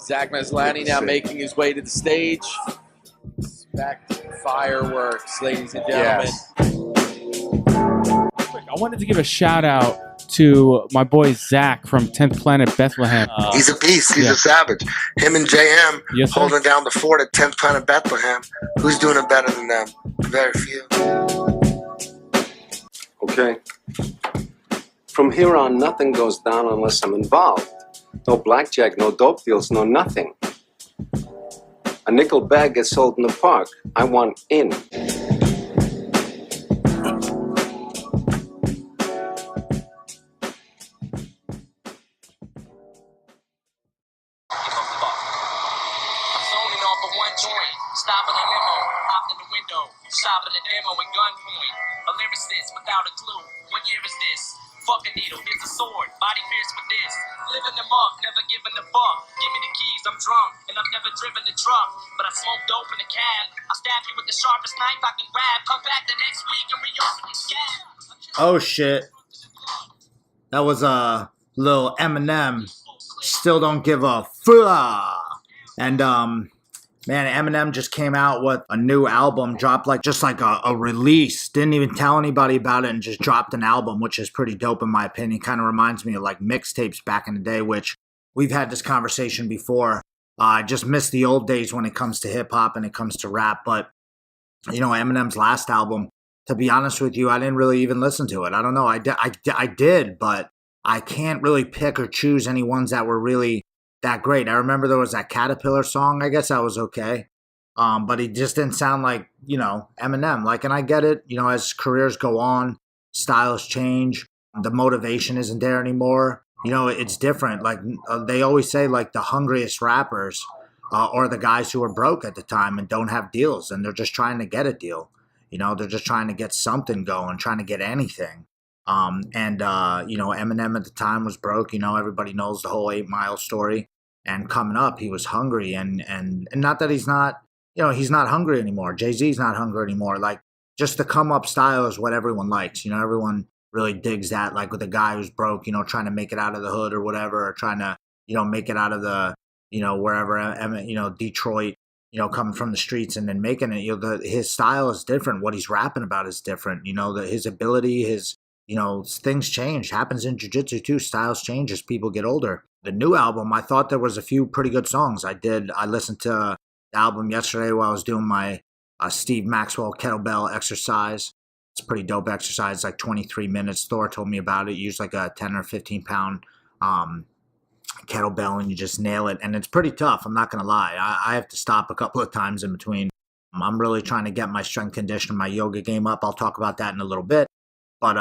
Zach Maslany now making his way to the stage. Expect fireworks, ladies and gentlemen. I wanted to give a shout out to my boy Zach from 10th Planet Bethlehem. He's a beast. He's a savage. Him and JM holding down the fort at 10th Planet Bethlehem. Who's doing it better than them? Very few. Okay. From here on, nothing goes down unless I'm involved. No blackjack, no dope deals, no nothing. A nickel bag gets sold in the park. I want in. Stopping a limo, hopped in the window, shopping a demo with gunpoint. A lyricist without a clue. What year is this? Fuck a needle, here's a sword, body pierced with this. Living them up, never giving a fuck. Give me the keys, I'm drunk, and I've never driven the truck. But I smoke dope in a cab. I'll stab you with the sharpest knife I can grab. Come back the next week and reopen the scab. Oh shit. That was a little Eminem. Still don't give a fuck. And man, Eminem just came out with a new album, dropped just like a release. Didn't even tell anybody about it and just dropped an album, which is pretty dope in my opinion. Kind of reminds me of like mixtapes back in the day, which we've had this conversation before. I just miss the old days when it comes to hip hop and it comes to rap. But, you know, Eminem's last album, to be honest with you, I didn't really even listen to it. I don't know. I did, but I can't really pick or choose any ones that were really that great. I remember there was that Caterpillar song. I guess that was okay. But he just didn't sound like, you know, Eminem. Like, and I get it, you know, as careers go on, styles change, the motivation isn't there anymore. You know, it's different. Like, they always say, like, the hungriest rappers are the guys who are broke at the time and don't have deals, and they're just trying to get a deal. You know, they're just trying to get something going, trying to get anything. You know, Eminem at the time was broke. You know, everybody knows the whole 8 Mile story. And coming up, he was hungry, and not that he's not, you know, he's not hungry anymore. Jay-Z's not hungry anymore. Like, just the come up style is what everyone likes. You know, everyone really digs that. Like with a guy who's broke, you know, trying to make it out of the hood or whatever, or trying to, you know, make it out of the, you know, wherever, you know, Detroit, you know, coming from the streets and then making it. You know, his style is different. What he's rapping about is different. You know, his ability, his, you know, things change. Happens in jiu-jitsu too. Styles change as people get older. The new album, I thought there was a few pretty good songs. I listened to the album yesterday while I was doing my Steve Maxwell kettlebell exercise. It's a pretty dope exercise, like 23 minutes. Thor told me about it. You use like a 10 or 15 pound kettlebell and you just nail it. And it's pretty tough. I'm not going to lie. I have to stop a couple of times in between. I'm really trying to get my strength conditioning, my yoga game up. I'll talk about that in a little bit. But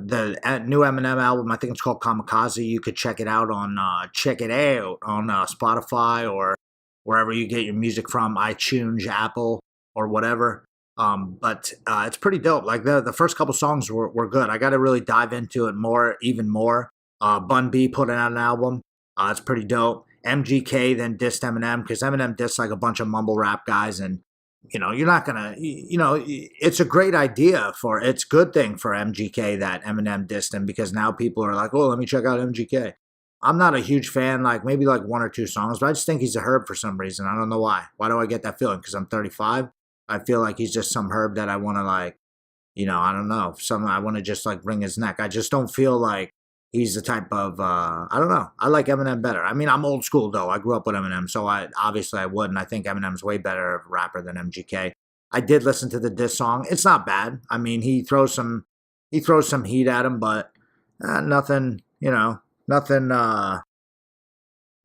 the new Eminem album, I think it's called Kamikaze. You could check it out on Spotify or wherever you get your music from, iTunes, Apple, or whatever. But it's pretty dope. Like the first couple songs were good. I got to really dive into it even more. Bun B put out an album. It's pretty dope. MGK then dissed Eminem because Eminem dissed like a bunch of mumble rap guys, and you know, you're not gonna, you know, it's a great idea it's a good thing for MGK that Eminem dissed him because now people are like, oh, let me check out MGK. I'm not a huge fan, like maybe like 1 or 2 songs, but I just think he's a herb for some reason. I don't know why. Why do I get that feeling? Because I'm 35. I feel like he's just some herb that I want to like, you know, I don't know. I want to just like wring his neck. I just don't feel like he's the type of, I don't know. I like Eminem better. I mean, I'm old school though. I grew up with Eminem, so I would, and I think Eminem's way better of a rapper than MGK. I did listen to the diss song. It's not bad. I mean, he throws some heat at him, but nothing, you know, nothing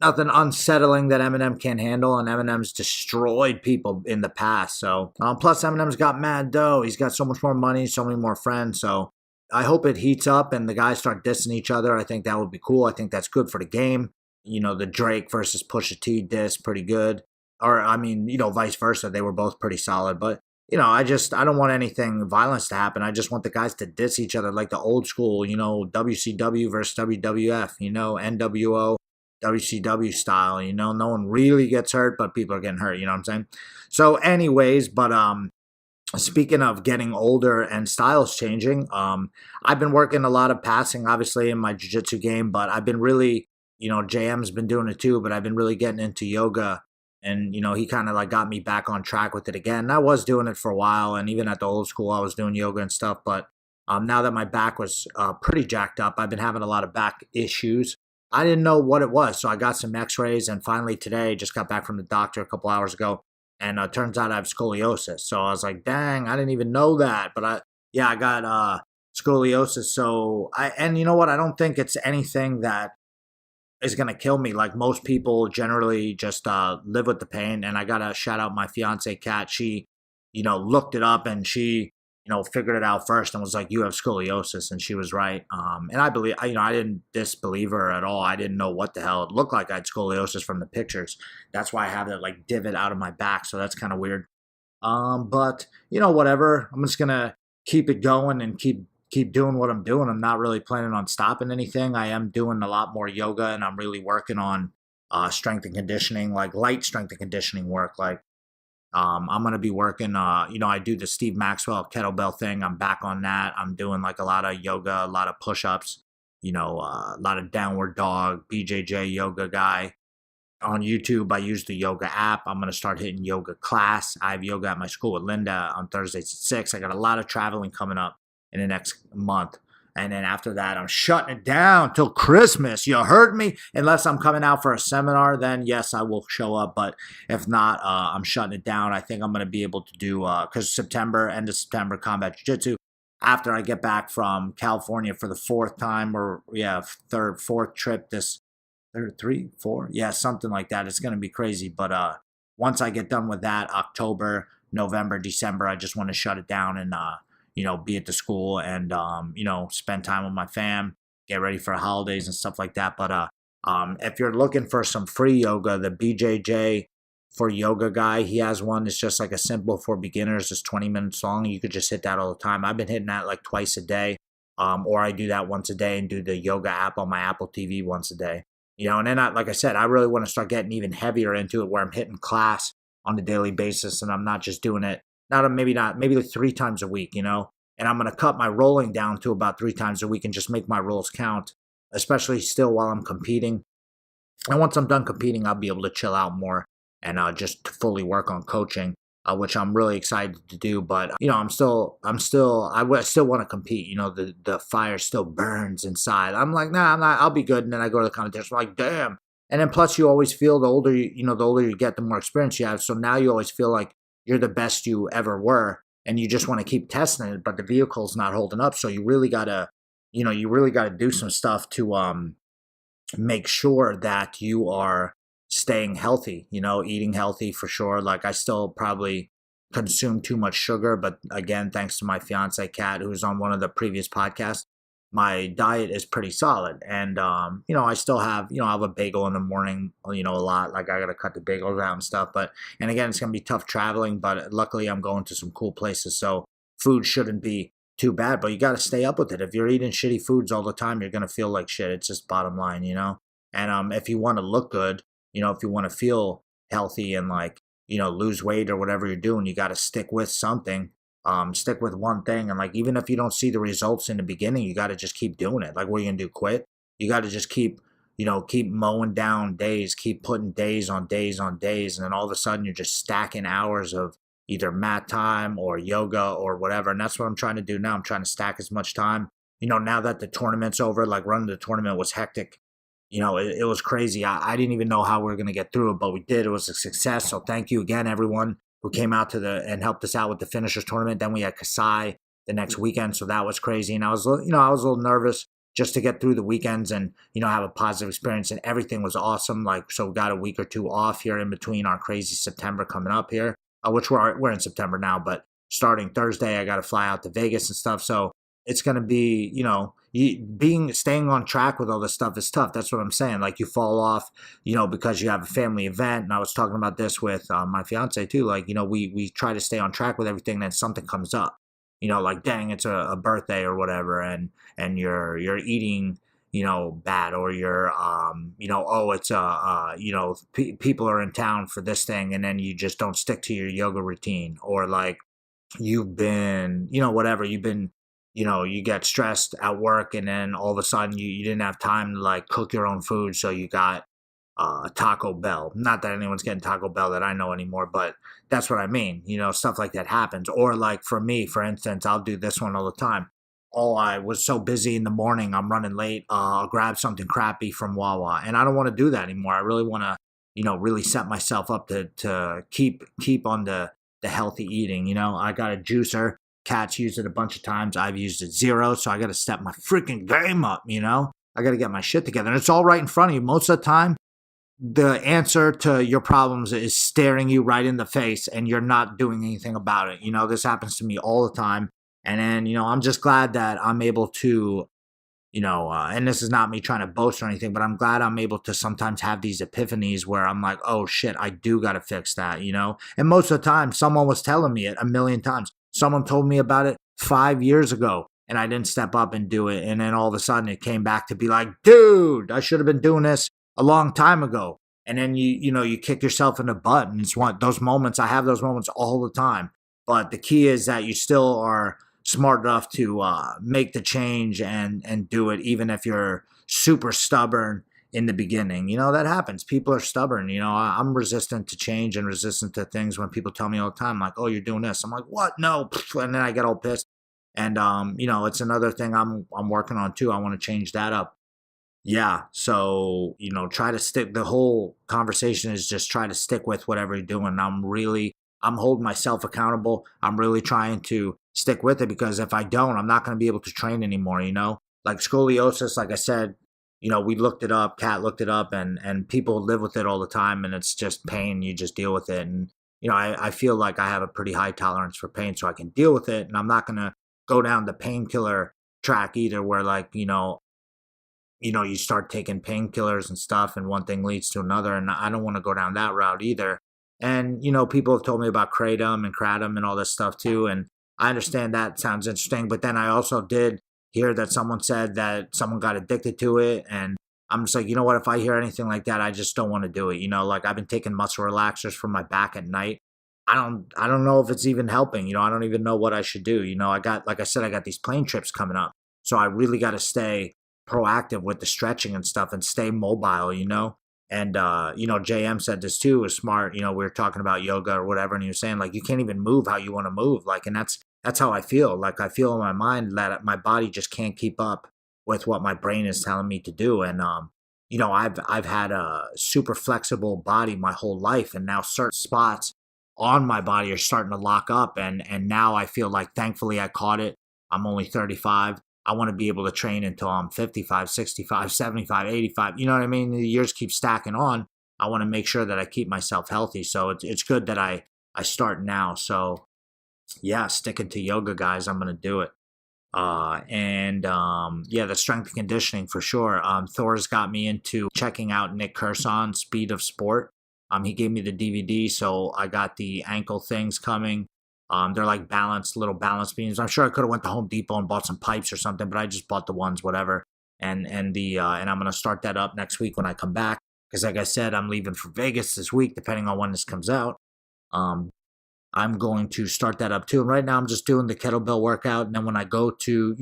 unsettling that Eminem can't handle, and Eminem's destroyed people in the past. So, plus Eminem's got mad dough. He's got so much more money, so many more friends. So, I hope it heats up and the guys start dissing each other. I think that would be cool. I think that's good for the game. You know, the Drake versus Pusha T diss, pretty good. Or, I mean, you know, vice versa. They were both pretty solid. But, you know, I don't want anything violence to happen. I just want the guys to diss each other like the old school, you know, WCW versus WWF, you know, NWO, WCW style, you know, no one really gets hurt, but people are getting hurt, you know what I'm saying? So anyways, but speaking of getting older and styles changing, I've been working a lot of passing, obviously, in my jiu-jitsu game, but I've been really, you know, JM's been doing it too, but I've been really getting into yoga. And, you know, he kind of like got me back on track with it again. And I was doing it for a while. And even at the old school, I was doing yoga and stuff. But now that my back was pretty jacked up, I've been having a lot of back issues. I didn't know what it was. So I got some x-rays. And finally today, just got back from the doctor a couple hours ago. And turns out I have scoliosis. So I was like, dang, I didn't even know that. But I got scoliosis. So and you know what? I don't think it's anything that is going to kill me. Like most people generally just live with the pain. And I got to shout out my fiance, Kat. She, you know, looked it up and she, you know, figured it out first and was like, you have scoliosis. And she was right. And I believe, you know, I didn't disbelieve her at all. I didn't know what the hell it looked like. I had scoliosis from the pictures. That's why I have that like divot out of my back. So that's kind of weird. But you know, whatever, I'm just going to keep it going and keep doing what I'm doing. I'm not really planning on stopping anything. I am doing a lot more yoga and I'm really working on strength and conditioning, like light strength and conditioning work. Like I'm going to be working, you know, I do the Steve Maxwell kettlebell thing. I'm back on that. I'm doing like a lot of yoga, a lot of push-ups, you know, a lot of downward dog, BJJ yoga guy. On YouTube, I use the yoga app. I'm going to start hitting yoga class. I have yoga at my school with Linda on Thursdays at 6. I got a lot of traveling coming up in the next month. And then after that, I'm shutting it down till Christmas. You heard me? Unless I'm coming out for a seminar, then yes, I will show up. But if not, I'm shutting it down. I think I'm going to be able to do, because end of September, combat jiu-jitsu. After I get back from California for the fourth trip this, something like that. It's going to be crazy. But once I get done with that, October, November, December, I just want to shut it down and, you know, be at the school and, you know, spend time with my fam, get ready for holidays and stuff like that. But if you're looking for some free yoga, the BJJ for yoga guy, he has one. It's just like a simple for beginners. It's 20 minutes long. You could just hit that all the time. I've been hitting that like twice a day, or I do that once a day and do the yoga app on my Apple TV once a day. You know, and then like I said, I really want to start getting even heavier into it where I'm hitting class on a daily basis and I'm not just doing it, maybe like 3 times a week, you know, and I'm going to cut my rolling down to about 3 times a week and just make my rolls count, especially still while I'm competing. And once I'm done competing, I'll be able to chill out more and just fully work on coaching, which I'm really excited to do. But, you know, I still want to compete. You know, the fire still burns inside. I'm like, nah, I'm not, I'll be good. And then I go to the competition, I'm like, damn. And then plus you always feel the older you get, the more experience you have. So now you always feel like you're the best you ever were. And you just want to keep testing it, but the vehicle's not holding up. So you really gotta do some stuff to make sure that you are staying healthy, you know, eating healthy for sure. Like I still probably consume too much sugar, but again, thanks to my fiance Kat, who's on one of the previous podcasts, my diet is pretty solid. And you know, I still have, you know, I have a bagel in the morning, you know, a lot. Like I gotta cut the bagels out and stuff. And again, it's gonna be tough traveling, but luckily I'm going to some cool places, so food shouldn't be too bad. But you gotta stay up with it. If you're eating shitty foods all the time, you're gonna feel like shit. It's just bottom line, you know. And if you want to look good, you know, if you want to feel healthy and like, you know, lose weight or whatever you're doing, you got to stick with something. Stick with one thing. And like, even if you don't see the results in the beginning, you got to just keep doing it. Like, what are you going to do? Quit? You got to just keep mowing down days, keep putting days on days on days. And then all of a sudden you're just stacking hours of either mat time or yoga or whatever. And that's what I'm trying to do now. I'm trying to stack as much time. You know, now that the tournament's over, like running the tournament was hectic. You know, it was crazy. I didn't even know how we were going to get through it, but we did. It was a success. So thank you again, everyone who came out and helped us out with the finishers tournament. Then we had Kasai the next weekend. So that was crazy. And I was a little nervous just to get through the weekends and, you know, have a positive experience, and everything was awesome. Like, so we got a week or two off here in between our crazy September coming up here, which we're in September now, but starting Thursday, I got to fly out to Vegas and stuff. So it's going to be, you know, staying on track with all this stuff is tough. That's what I'm saying. Like, you fall off, you know, because you have a family event. And I was talking about this with my fiance too. Like, you know, we try to stay on track with everything. Then something comes up, you know, like, dang, it's a birthday or whatever. And you're eating, bad, or you're, oh, it's, people are in town for this thing, and then you just don't stick to your yoga routine, or like you've been, whatever, you've been, you get stressed at work, and then all of a sudden you didn't have time to like cook your own food, so you got Taco Bell. Not that anyone's getting Taco Bell that I know anymore, but that's what I mean. Stuff like that happens. Or like for me, for instance, I'll do this one all the time. Oh, I was so busy in the morning, I'm running late. I'll grab something crappy from Wawa, and I don't want to do that anymore. I really want to, really set myself up to keep on the healthy eating. I got a juicer. Cat's used it a bunch of times. I've used it zero, so I got to step my freaking game up. I got to get my shit together, and it's all right in front of you most of the time. The answer to your problems is staring you right in the face, and you're not doing anything about it. This happens to me all the time. And then, I'm just glad that I'm able to, and this is not me trying to boast or anything, but I'm glad I'm able to sometimes have these epiphanies where I'm like, oh shit, I do got to fix that, And most of the time, someone was telling me it a million times. Someone told me about it 5 years ago, and I didn't step up and do it. And then all of a sudden it came back to be like, dude, I should have been doing this a long time ago. And then you kick yourself in the butt. And it's one those moments. I have those moments all the time. But the key is that you still are smart enough to make the change and do it, even if you're super stubborn in the beginning. That happens. People are stubborn. I'm resistant to change and resistant to things when people tell me all the time, like, oh, you're doing this. I'm like, what? No. And then I get all pissed. And, it's another thing I'm working on too. I want to change that up. Yeah. So, try to stick. The whole conversation is just try to stick with whatever you're doing. I'm holding myself accountable. I'm really trying to stick with it, because if I don't, I'm not going to be able to train anymore, Like scoliosis, like I said, we looked it up, Kat looked it up, and people live with it all the time, and it's just pain. You just deal with it. And, I feel like I have a pretty high tolerance for pain, so I can deal with it. And I'm not going to go down the painkiller track either, where like, you start taking painkillers and stuff, and one thing leads to another. And I don't want to go down that route either. And, people have told me about kratom and all this stuff too. And I understand that sounds interesting. But then I also did hear that someone said that someone got addicted to it. And I'm just like, what, if I hear anything like that, I just don't want to do it. Like I've been taking muscle relaxers for my back at night. I don't know if it's even helping. I don't even know what I should do. Like I said, I got these plane trips coming up. So I really got to stay proactive with the stretching and stuff and stay mobile, And, JM said this too, was smart. We were talking about yoga or whatever, and he was saying, like, you can't even move how you want to move. Like, and that's how I feel. Like, I feel in my mind that my body just can't keep up with what my brain is telling me to do. And, I've had a super flexible body my whole life, and now certain spots on my body are starting to lock up. And now I feel like, thankfully, I caught it. I'm only 35. I want to be able to train until I'm 55, 65, 75, 85. You know what I mean? The years keep stacking on. I want to make sure that I keep myself healthy. So it's good that I start now. So yeah, sticking to yoga, guys. I'm going to do it. The strength and conditioning for sure. Thor's got me into checking out Nick Kerson's Speed of Sport. He gave me the DVD, so I got the ankle things coming. They're like little balance beams. I'm sure I could have went to Home Depot and bought some pipes or something, but I just bought the ones, whatever. And I'm going to start that up next week when I come back. Because like I said, I'm leaving for Vegas this week, depending on when this comes out. I'm going to start that up too. And right now I'm just doing the kettlebell workout. And then when I go to,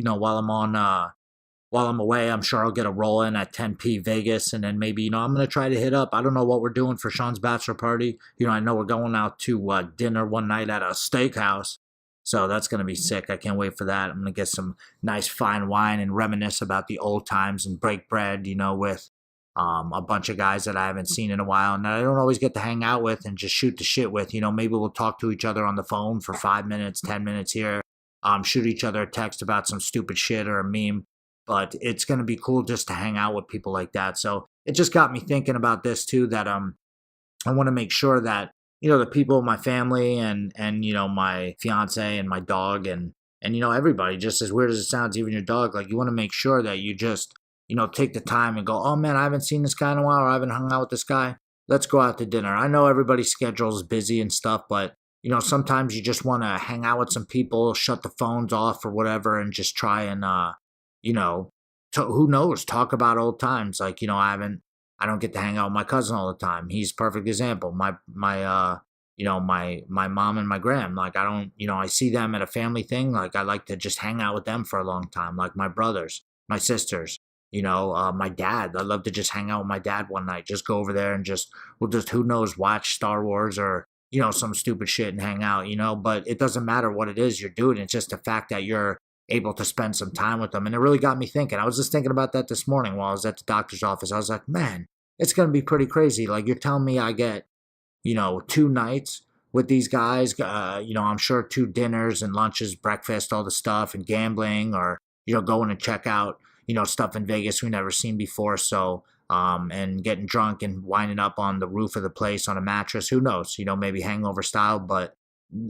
while I'm away, I'm sure I'll get a roll in at 10p Vegas. And then maybe, I'm going to try to hit up. I don't know what we're doing for Sean's bachelor party. I know we're going out to dinner one night at a steakhouse. So that's going to be sick. I can't wait for that. I'm going to get some nice fine wine and reminisce about the old times and break bread, with a bunch of guys that I haven't seen in a while and that I don't always get to hang out with and just shoot the shit with. Maybe we'll talk to each other on the phone for 5 minutes, 10 minutes here. Shoot each other a text about some stupid shit or a meme. But it's going to be cool just to hang out with people like that. So it just got me thinking about this too, that I want to make sure that, the people in my family and my fiance and my dog and everybody, just as weird as it sounds, even your dog, like you want to make sure that you just, take the time and go, oh man, I haven't seen this guy in a while, or I haven't hung out with this guy. Let's go out to dinner. I know everybody's schedule is busy and stuff, but sometimes you just want to hang out with some people, shut the phones off or whatever, and just try and, who knows, talk about old times. Like, you know, I don't get to hang out with my cousin all the time. He's a perfect example. My mom and my gram, like, I don't, you know, I see them at a family thing. Like, I like to just hang out with them for a long time. Like my brothers, my sisters, you know, my dad. I love to just hang out with my dad one night, just go over there and we'll just, who knows, watch Star Wars or, you know, some stupid shit and hang out, you know, but it doesn't matter what it is you're doing. It's just the fact that you're able to spend some time with them. And it really got me thinking. I was just thinking about that this morning while I was at the doctor's office. I was like, man, it's going to be pretty crazy. Like, you're telling me I get, you know, 2 nights with these guys, you know, I'm sure 2 dinners and lunches, breakfast, all the stuff, and gambling, or, you know, going to check out, you know, stuff in Vegas we never seen before. So, and getting drunk and winding up on the roof of the place on a mattress, who knows, you know, maybe hangover style. But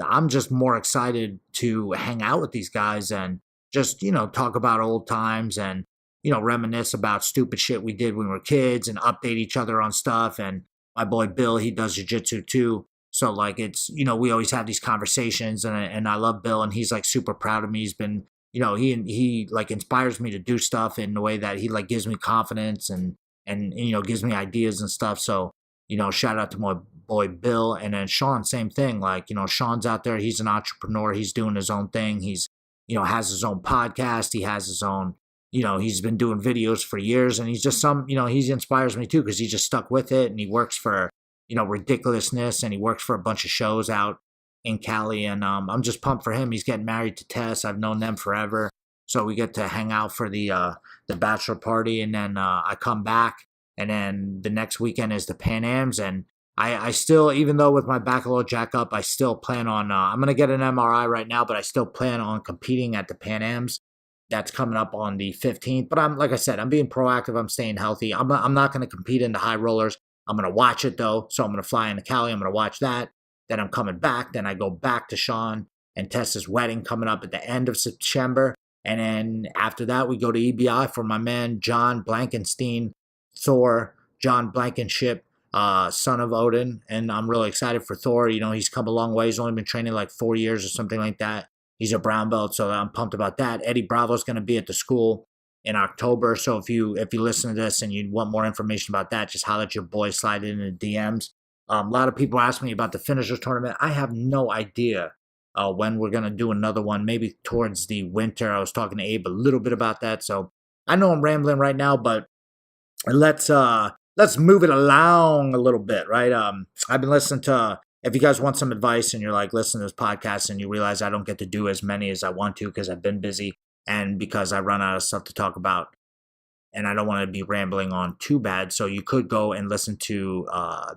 I'm just more excited to hang out with these guys and just, you know, talk about old times and, you know, reminisce about stupid shit we did when we were kids and update each other on stuff. And my boy Bill, he does jiu-jitsu too. So, like, it's, you know, we always have these conversations, and I love Bill, and he's, like, super proud of me. He's been, you know, he like inspires me to do stuff in a way that he, like, gives me confidence and you know, gives me ideas and stuff. So, you know, shout out to my boy Bill. And then Sean, same thing. Like, you know, Sean's out there. He's an entrepreneur. He's doing his own thing. He's, you know, has his own podcast. He has his own, you know, he's been doing videos for years, and he's just you know, he inspires me too, because he just stuck with it, and he works for, you know, Ridiculousness, and he works for a bunch of shows out in Cali. And I'm just pumped for him. He's getting married to Tess. I've known them forever. So we get to hang out for the bachelor party, and then I come back, and then the next weekend is the Pan Ams, and I still, even though with my back a little jack up, I still plan on, I'm going to get an MRI right now, but I still plan on competing at the Pan Ams. That's coming up on the 15th. But like I said, I'm being proactive. I'm staying healthy. I'm not going to compete in the high rollers. I'm going to watch it though. So I'm going to fly into Cali. I'm going to watch that. Then I'm coming back. Then I go back to Sean and Tessa's wedding coming up at the end of September. And then after that, we go to EBI for my man, John Blankenstein, Thor, John Blankenship, son of Odin. And I'm really excited for Thor. You know, he's come a long way. He's only been training like 4 years or something like that. He's a brown belt, so I'm pumped about that. Eddie Bravo's going to be at the school in October. So if you listen to this and you want more information about that, just holler at your boy, slide it in the DMs. A lot of people ask me about the finishers tournament. I have no idea when we're going to do another one, maybe towards the winter. I was talking to Abe a little bit about that. So I know I'm rambling right now, but let's move it along a little bit, right? I've been listening to, if you guys want some advice and you're like listening to this podcast and you realize I don't get to do as many as I want to because I've been busy and because I run out of stuff to talk about, and I don't want to be rambling on too bad. So you could go and listen to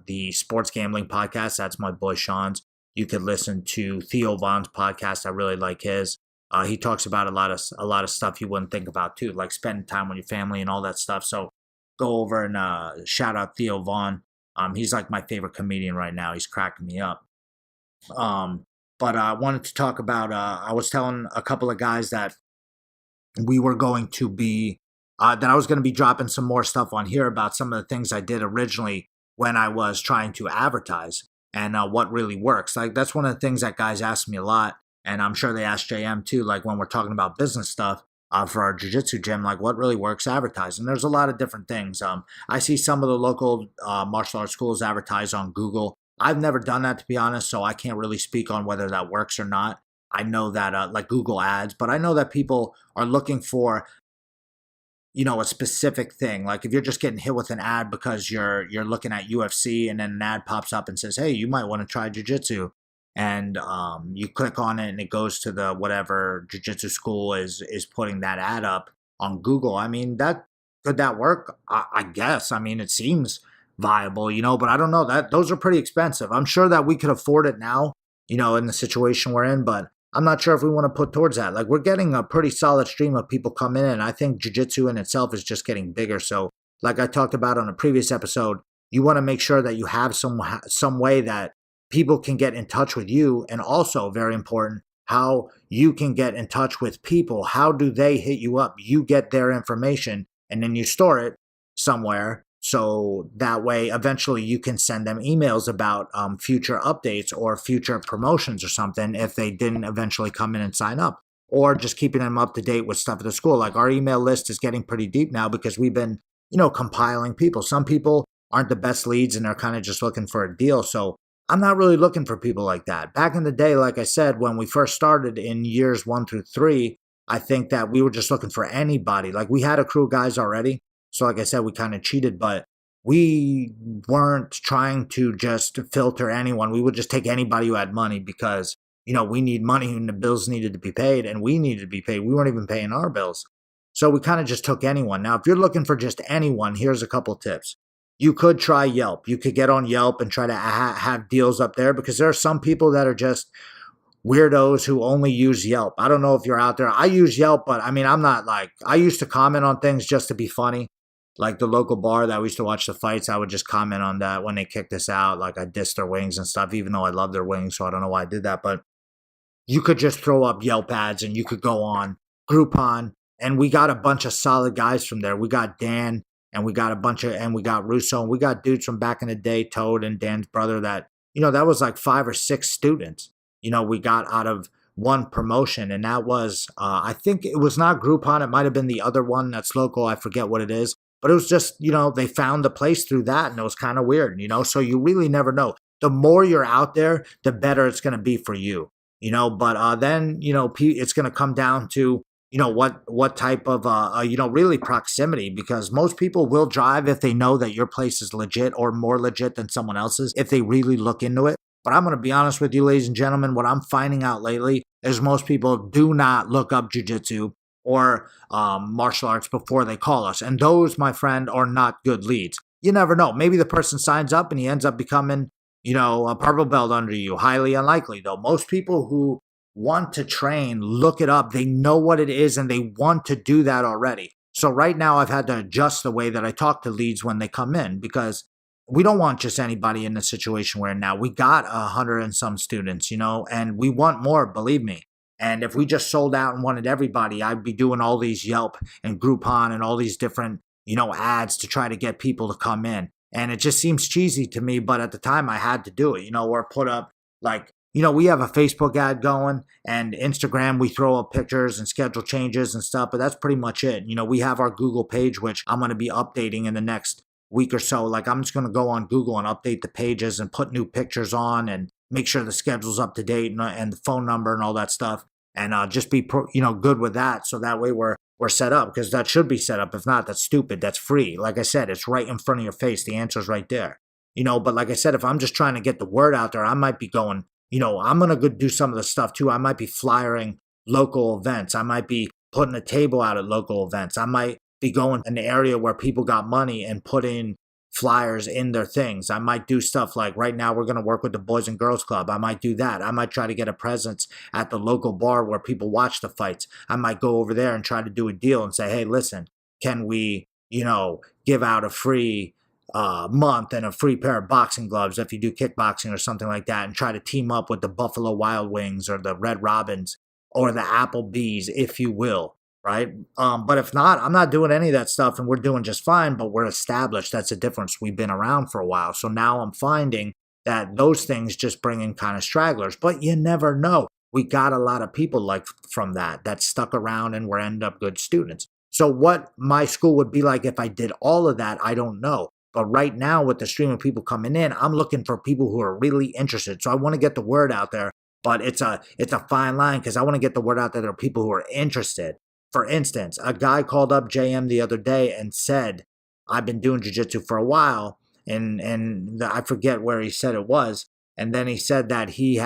the sports gambling podcast. That's my boy Sean's. You could listen to Theo Vaughn's podcast. I really like his. He talks about a lot of stuff you wouldn't think about too, like spending time with your family and all that stuff. So go over and shout out Theo Vaughn. He's like my favorite comedian right now. He's cracking me up. But I wanted to talk about, I was telling a couple of guys that we were going to be, that I was going to be dropping some more stuff on here about some of the things I did originally when I was trying to advertise and what really works. Like, that's one of the things that guys ask me a lot. And I'm sure they ask JM too, like when we're talking about business stuff. For our jiu-jitsu gym, like what really works advertising. There's a lot of different things. I see some of the local martial arts schools advertise on Google. I've never done that, to be honest, so I can't really speak on whether that works or not. I know that like Google ads, but I know that people are looking for, you know, a specific thing. Like if you're just getting hit with an ad because you're looking at UFC and then an ad pops up and says, hey, you might want to try jiu-jitsu. And you click on it and it goes to the whatever jiu-jitsu school is putting that ad up on Google. I mean, could that work? I guess. I mean, it seems viable, you know, but I don't know. Those are pretty expensive. I'm sure that we could afford it now, you know, in the situation we're in, but I'm not sure if we want to put towards that. Like, we're getting a pretty solid stream of people come in, and I think jiu-jitsu in itself is just getting bigger. So like I talked about on a previous episode, you want to make sure that you have some way that people can get in touch with you, and also, very important, how you can get in touch with people. How do they hit you up? You get their information, and then you store it somewhere, so that way eventually you can send them emails about future updates or future promotions or something if they didn't eventually come in and sign up. or just keeping them up to date with stuff at the school. Like our email list is getting pretty deep now because we've been, compiling people. Some people aren't the best leads and they're kind of just looking for a deal. So I'm not really looking for people like that. Back in the day, like I said, when we first started in years 1 through 3, I think that we were just looking for anybody. Like we had a crew of guys already. So like I said, we kind of cheated, but we weren't trying to just filter anyone. We would just take anybody who had money because, we need money and the bills needed to be paid and we needed to be paid. We weren't even paying our bills. So we kind of just took anyone. Now, if you're looking for just anyone, here's a couple tips. You could try Yelp. You could get on Yelp and try to have deals up there because there are some people that are just weirdos who only use Yelp. I don't know if you're out there. I use Yelp, but I'm not I used to comment on things just to be funny. Like the local bar that we used to watch the fights, I would just comment on that when they kicked us out. Like I dissed their wings and stuff, even though I love their wings. So I don't know why I did that. But you could just throw up Yelp ads and you could go on Groupon. And we got a bunch of solid guys from there. We got Dan and we got we got Russo and we got dudes from back in the day, Toad and Dan's brother that, that was like 5 or 6 students, we got out of one promotion. And that was, I think it was not Groupon. It might've been the other one that's local. I forget what it is, but it was just, they found the place through that and it was kind of weird, so you really never know. The more you're out there, the better it's going to be for you, but then, it's going to come down to, what type of, really proximity, because most people will drive if they know that your place is legit or more legit than someone else's, if they really look into it. But I'm going to be honest with you, ladies and gentlemen, what I'm finding out lately is most people do not look up jiu-jitsu or martial arts before they call us. And those, my friend, are not good leads. You never know. Maybe the person signs up and he ends up becoming, a purple belt under you. Highly unlikely, though. Most people who want to train, look it up. They know what it is and they want to do that already. So right now I've had to adjust the way that I talk to leads when they come in because we don't want just anybody in the situation we're in now. We got 100 and some students, and we want more, believe me. And if we just sold out and wanted everybody, I'd be doing all these Yelp and Groupon and all these different, ads to try to get people to come in. And it just seems cheesy to me, but at the time I had to do it, or put up like, we have a Facebook ad going and Instagram, we throw up pictures and schedule changes and stuff, but that's pretty much it. We have our Google page, which I'm going to be updating in the next week or so. Like I'm just going to go on Google and update the pages and put new pictures on and make sure the schedule's up to date and the phone number and all that stuff. And just be, good with that. So that way we're set up because that should be set up. If not, that's stupid. That's free. Like I said, it's right in front of your face. The answer's right there. But like I said, if I'm just trying to get the word out there, I might be going, I'm going to go do some of the stuff too. I might be flyering local events. I might be putting a table out at local events. I might be going in the area where people got money and putting flyers in their things. I might do stuff like right now we're going to work with the Boys and Girls Club. I might do that. I might try to get a presence at the local bar where people watch the fights. I might go over there and try to do a deal and say, hey, listen, can we, give out a free month and a free pair of boxing gloves if you do kickboxing or something like that, and try to team up with the Buffalo Wild Wings or the Red Robins or the Applebee's, if you will, right? But if not, I'm not doing any of that stuff and we're doing just fine, but we're established. That's the difference. We've been around for a while. So now I'm finding that those things just bring in kind of stragglers, but you never know. We got a lot of people like from that stuck around and were end up good students. So what my school would be like if I did all of that, I don't know. But right now with the stream of people coming in, I'm looking for people who are really interested. So I want to get the word out there, but it's a fine line because I want to get the word out there. There are people who are interested. For instance, a guy called up JM the other day and said, I've been doing jiu-jitsu for a while, and I forget where he said it was. And then he said that he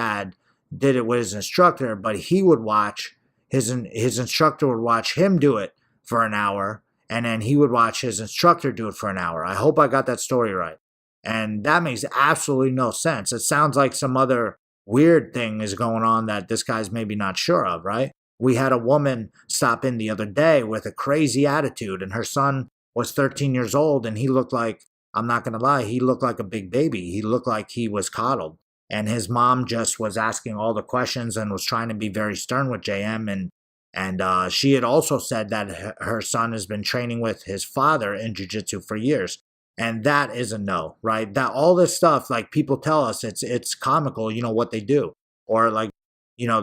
did it with his instructor, but he would watch, his instructor would watch him do it for an hour, and then he would watch his instructor do it for an hour. I hope I got that story right. And that makes absolutely no sense. It sounds like some other weird thing is going on that this guy's maybe not sure of, right? We had a woman stop in the other day with a crazy attitude, and her son was 13 years old, and he looked like, I'm not going to lie, he looked like a big baby. He looked like he was coddled. And his mom just was asking all the questions and was trying to be very stern with JM. And she had also said that her son has been training with his father in jiu-jitsu for years. And that is a no, right? That all this stuff, like people tell us, it's comical, what they do. Or like,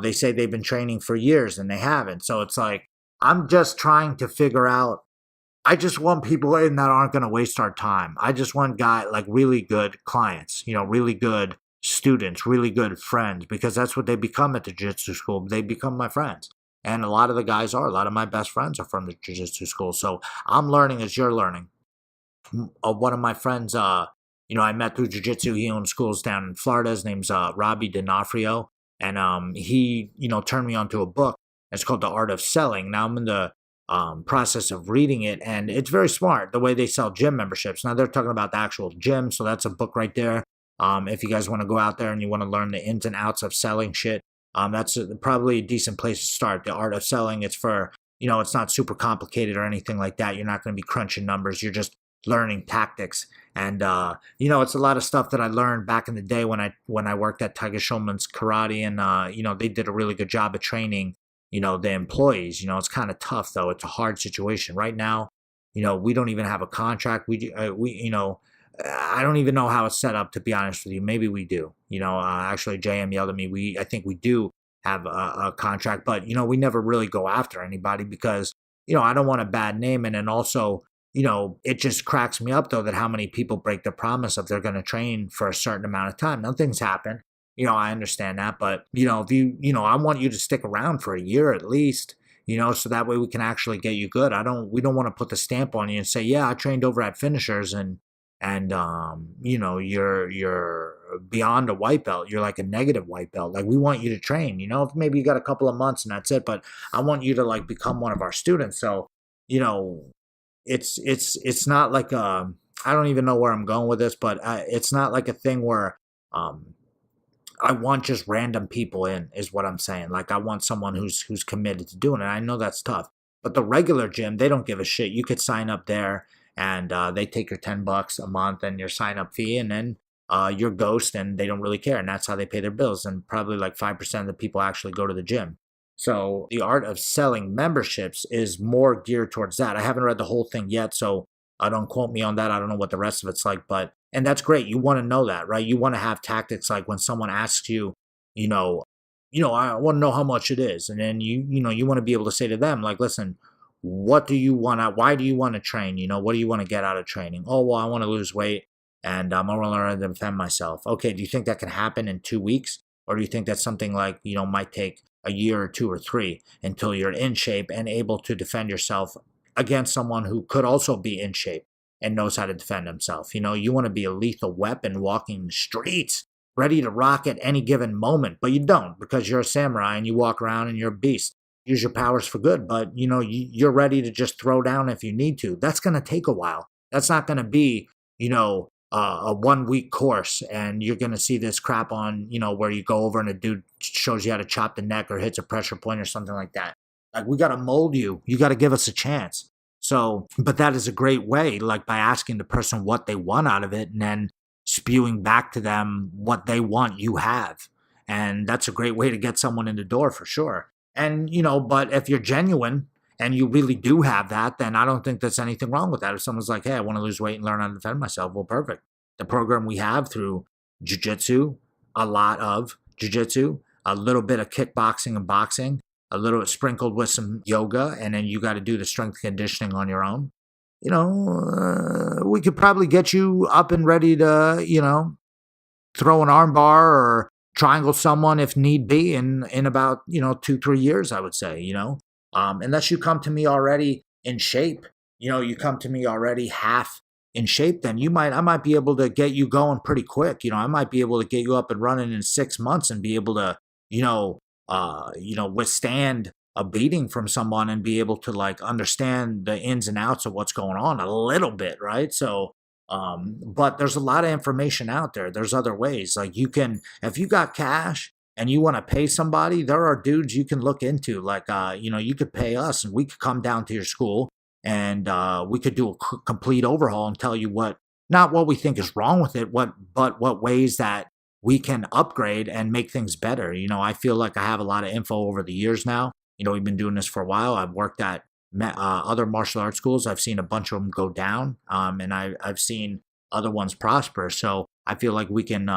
they say they've been training for years and they haven't. So it's like, I'm just trying to figure out, I just want people in that aren't going to waste our time. I just want really good clients, really good students, really good friends, because that's what they become at the jiu-jitsu school. They become my friends. And a lot of the guys a lot of my best friends are from the jiu-jitsu school. So I'm learning as you're learning. One of my friends, I met through jiu-jitsu. He owns schools down in Florida. His name's Robbie D'Onofrio. And he, turned me onto a book. It's called The Art of Selling. Now I'm in the process of reading it, and it's very smart the way they sell gym memberships. Now they're talking about the actual gym, so that's a book right there. If you guys want to go out there and you want to learn the ins and outs of selling shit, that's probably a decent place to start. The Art of Selling. It's for, it's not super complicated or anything like that. You're not going to be crunching numbers. You're just learning tactics. And, it's a lot of stuff that I learned back in the day when I worked at Tiger Schulman's Karate, and, they did a really good job of training, the employees. It's kind of tough though. It's a hard situation right now. We don't even have a contract. I don't even know how it's set up, to be honest with you. Maybe we do. Actually, JM yelled at me. I think we do have a contract, but we never really go after anybody because I don't want a bad name, and then also it just cracks me up though that how many people break the promise of they're going to train for a certain amount of time. Now things happen. I understand that, but if I want you to stick around for a year at least. So that way we can actually get you good. We don't want to put the stamp on you and say, yeah, I trained over at Finishers and you're beyond a white belt. You're like a negative white belt. Like, we want you to train, if maybe you got a couple of months and that's it, but I want you to like become one of our students. So, it's not like, I don't even know where I'm going with this, but it's not like a thing where, I want just random people in, is what I'm saying. Like, I want someone who's committed to doing it. I know that's tough, but the regular gym, they don't give a shit. You could sign up there and they take your $10 a month and your sign up fee, and then you're ghost, and they don't really care. And that's how they pay their bills. And probably like 5% of the people actually go to the gym. So the Art of Selling memberships is more geared towards that. I haven't read the whole thing yet, so don't quote me on that. I don't know what the rest of it's like, and that's great. You want to know that, right? You want to have tactics like when someone asks you, I want to know how much it is. And then you want to be able to say to them, like, listen, what do you want to, why do you want to train? What do you want to get out of training? Oh, well, I want to lose weight and I want to learn to defend myself. Okay, do you think that can happen in 2 weeks? Or do you think that's something like, might take a year or 2 or 3 until you're in shape and able to defend yourself against someone who could also be in shape and knows how to defend himself? You want to be a lethal weapon walking the streets, ready to rock at any given moment, but you don't, because you're a samurai and you walk around and you're a beast. Use your powers for good, but you're ready to just throw down if you need to. That's going to take a while. That's not going to be, a 1 week course and you're going to see this crap on, where you go over and a dude shows you how to chop the neck or hits a pressure point or something like that. Like, we got to mold you. You got to give us a chance. So, but that is a great way, like by asking the person what they want out of it and then spewing back to them what they want, you have. And that's a great way to get someone in the door for sure. And, but if you're genuine and you really do have that, then I don't think there's anything wrong with that. If someone's like, hey, I want to lose weight and learn how to defend myself, well, perfect. The program we have through jiu-jitsu, a lot of jiu-jitsu, a little bit of kickboxing and boxing, a little sprinkled with some yoga, and then you got to do the strength conditioning on your own. We could probably get you up and ready to, throw an arm bar or triangle someone if need be in about, 2-3 years, I would say, unless you come to me already in shape, you come to me already half in shape, then I might be able to get you going pretty quick. I might be able to get you up and running in 6 months and be able to, withstand a beating from someone and be able to like understand the ins and outs of what's going on a little bit, right? So, but there's a lot of information out there. There's other ways. Like, you can, if you got cash and you want to pay somebody, there are dudes you can look into. Like, you could pay us and we could come down to your school and we could do a complete overhaul and tell you not what we think is wrong with it, but what ways that we can upgrade and make things better. I feel like I have a lot of info over the years now. We've been doing this for a while. I've worked at other martial arts schools. I've seen a bunch of them go down, and I've seen other ones prosper. So I feel like we can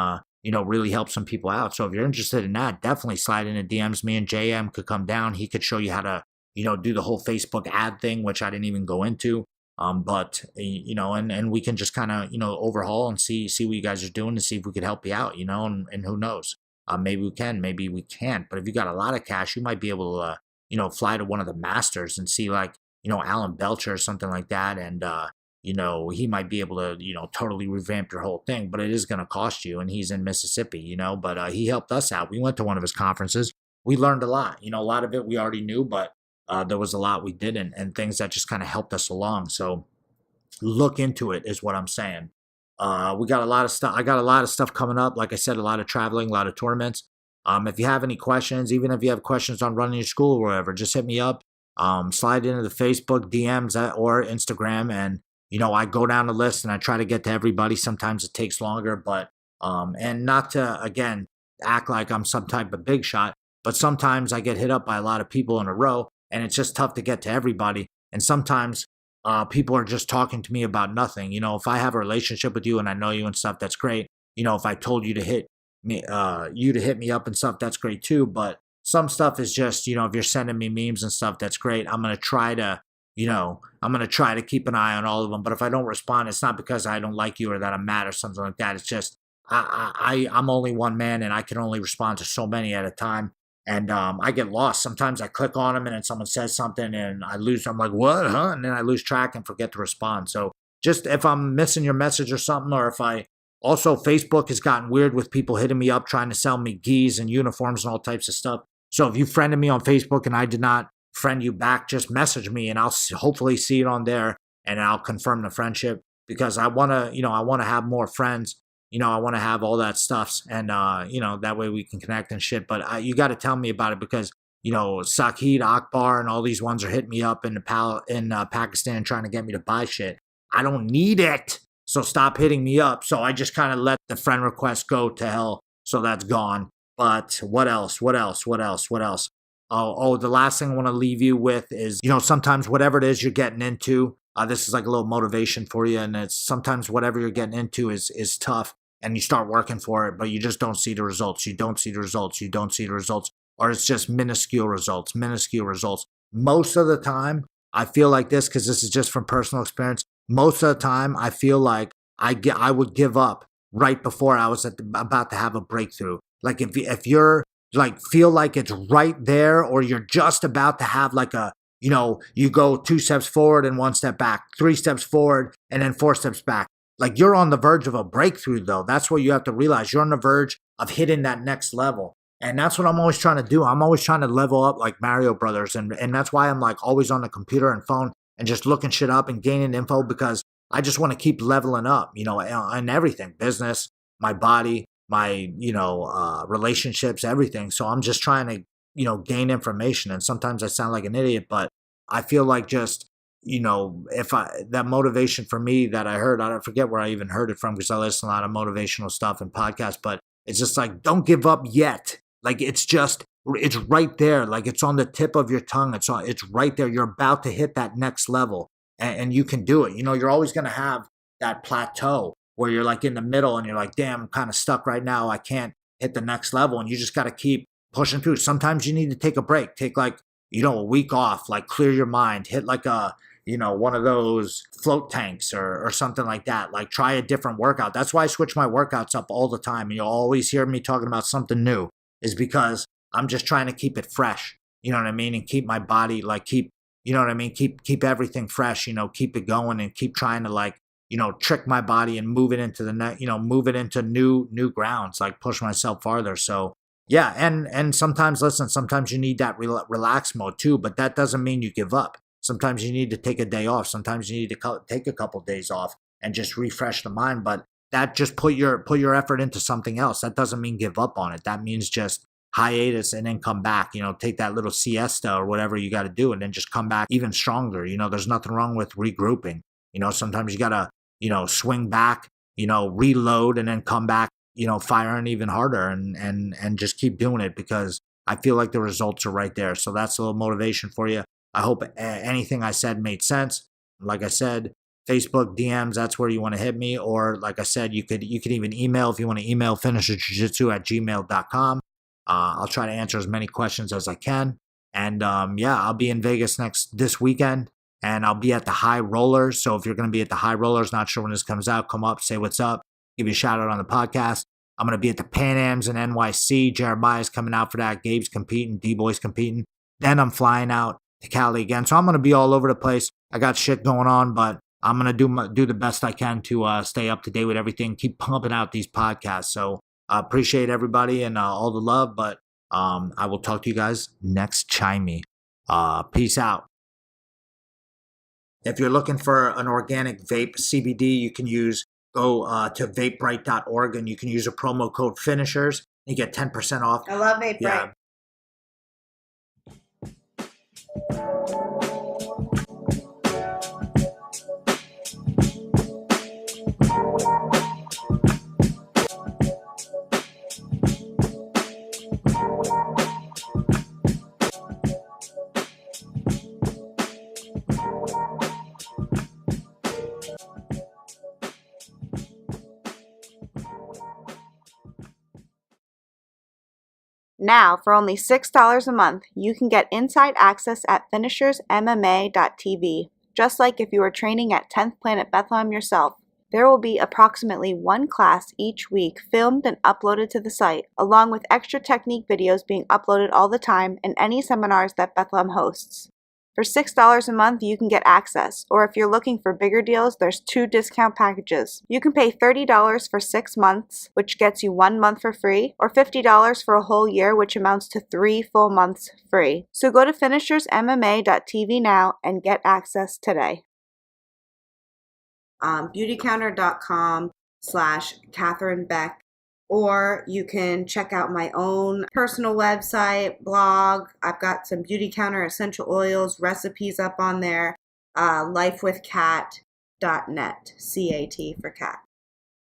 really help some people out. So if you're interested in that, definitely slide into DMs. Me and JM could come down. He could show you how to, do the whole Facebook ad thing, which I didn't even go into. But and we can just kind of, overhaul and see what you guys are doing and see if we could help you out, and who knows, maybe we can, maybe we can't. But if you got a lot of cash, you might be able to, fly to one of the masters and see like, Alan Belcher or something like that. And, he might be able to, totally revamp your whole thing, but it is going to cost you. And he's in Mississippi, but he helped us out. We went to one of his conferences. We learned a lot, a lot of it we already knew, but there was a lot we didn't, and things that just kind of helped us along. So look into it is what I'm saying. We got a lot of stuff. I got a lot of stuff coming up. Like I said, a lot of traveling, a lot of tournaments. If you have any questions, even if you have questions on running your school or whatever, just hit me up. Slide into the Facebook DMs or Instagram, and I go down the list and I try to get to everybody. Sometimes it takes longer, but and not to again act like I'm some type of big shot, but sometimes I get hit up by a lot of people in a row, and it's just tough to get to everybody. And sometimes people are just talking to me about nothing. If I have a relationship with you and I know you and stuff, that's great. If I told you to hit me, hit me up and stuff, that's great too. But some stuff is just, if you're sending me memes and stuff, that's great. I'm going to try to, keep an eye on all of them. But if I don't respond, it's not because I don't like you or that I'm mad or something like that. It's just, I'm only one man and I can only respond to so many at a time. And I get lost. Sometimes I click on them and then someone says something and I lose. I'm like, what, huh? And then I lose track and forget to respond. So just if I'm missing your message or something, or if also Facebook has gotten weird with people hitting me up trying to sell me gis and uniforms and all types of stuff. So if you friended me on Facebook and I did not friend you back, just message me and I'll hopefully see it on there and I'll confirm the friendship, because I want to have more friends. I want to have all that stuff, and that way we can connect and shit. But you got to tell me about it, because Sakid Akbar and all these ones are hitting me up in Pakistan trying to get me to buy shit. I don't need it, so stop hitting me up. So I just kind of let the friend request go to hell. So that's gone. But what else? Oh, the last thing I want to leave you with is, sometimes whatever it is you're getting into, this is like a little motivation for you. And it's sometimes whatever you're getting into is tough, and you start working for it, but you just don't see the results. You don't see the results, or it's just minuscule results. Most of the time, I feel like this, because this is just from personal experience. Most of the time, I feel like I would give up right before I was about to have a breakthrough. Like if you're like feel like it's right there, or you're just about to have like a, you go 2 steps forward and 1 step back, 3 steps forward and then 4 steps back. Like you're on the verge of a breakthrough though. That's what you have to realize. You're on the verge of hitting that next level. And that's what I'm always trying to do. I'm always trying to level up like Mario Brothers. And that's why I'm like always on the computer and phone and just looking shit up and gaining info, because I just want to keep leveling up, in everything, business, my body, my, relationships, everything. So I'm just trying to, gain information. And sometimes I sound like an idiot, but I feel like just, if that motivation for me that I heard, I don't forget where I even heard it from, because I listen to a lot of motivational stuff and podcasts, but it's just like, don't give up yet. Like it's right there. Like it's on the tip of your tongue. It's right there. You're about to hit that next level, and you can do it. You're always going to have that plateau where you're like in the middle and you're like, damn, I'm kind of stuck right now. I can't hit the next level. And you just got to keep pushing through. Sometimes you need to take a break, take like, a week off, like clear your mind, hit like a, one of those float tanks or something like that. Like try a different workout. That's why I switch my workouts up all the time. And you'll always hear me talking about something new, is because I'm just trying to keep it fresh. You know what I mean? And keep my body, like keep everything fresh, keep it going and keep trying to like, trick my body and move it into the net, move it into new grounds, like push myself farther. So yeah. And sometimes you need that relax mode too, but that doesn't mean you give up. Sometimes you need to take a day off. Sometimes you need to take a couple days off and just refresh the mind. But that just put your effort into something else. That doesn't mean give up on it. That means just hiatus and then come back, take that little siesta or whatever you got to do, and then just come back even stronger. There's nothing wrong with regrouping. Sometimes you got to, swing back, reload and then come back, firing even harder and just keep doing it, because I feel like the results are right there. So that's a little motivation for you. I hope anything I said made sense. Like I said, Facebook DMs, that's where you want to hit me. Or like I said, you could even email if you want to email finisherjujitsu@gmail.com. I'll try to answer as many questions as I can. And I'll be in Vegas this weekend, and I'll be at the High Rollers. So if you're going to be at the High Rollers, not sure when this comes out, come up, say what's up, give you a shout out on the podcast. I'm going to be at the Pan Ams in NYC. Jeremiah's coming out for that. Gabe's competing. D-Boy's competing. Then I'm flying out to Cali again. So I'm going to be all over the place. I got shit going on, but I'm going to do the best I can to stay up to date with everything, keep pumping out these podcasts. So I appreciate everybody and all the love, but I will talk to you guys next Chimey. Peace out. If you're looking for an organic vape CBD, you can go to vapebright.org and you can use a promo code finishers. You get 10% off. I love Vape Bright. Now, for only $6 a month, you can get inside access at finishersmma.tv. Just like if you were training at 10th Planet Bethlehem yourself, there will be approximately one class each week filmed and uploaded to the site, along with extra technique videos being uploaded all the time and any seminars that Bethlehem hosts. For $6 a month, you can get access, or if you're looking for bigger deals, there's 2 discount packages. You can pay $30 for 6 months, which gets you 1 month for free, or $50 for a whole year, which amounts to 3 full months free. So go to finishersmma.tv now and get access today. Beautycounter.com/Catherine Beck. Or you can check out my own personal website, blog. I've got some Beauty Counter essential oils, recipes up on there. Lifewithcat.net, CAT for cat.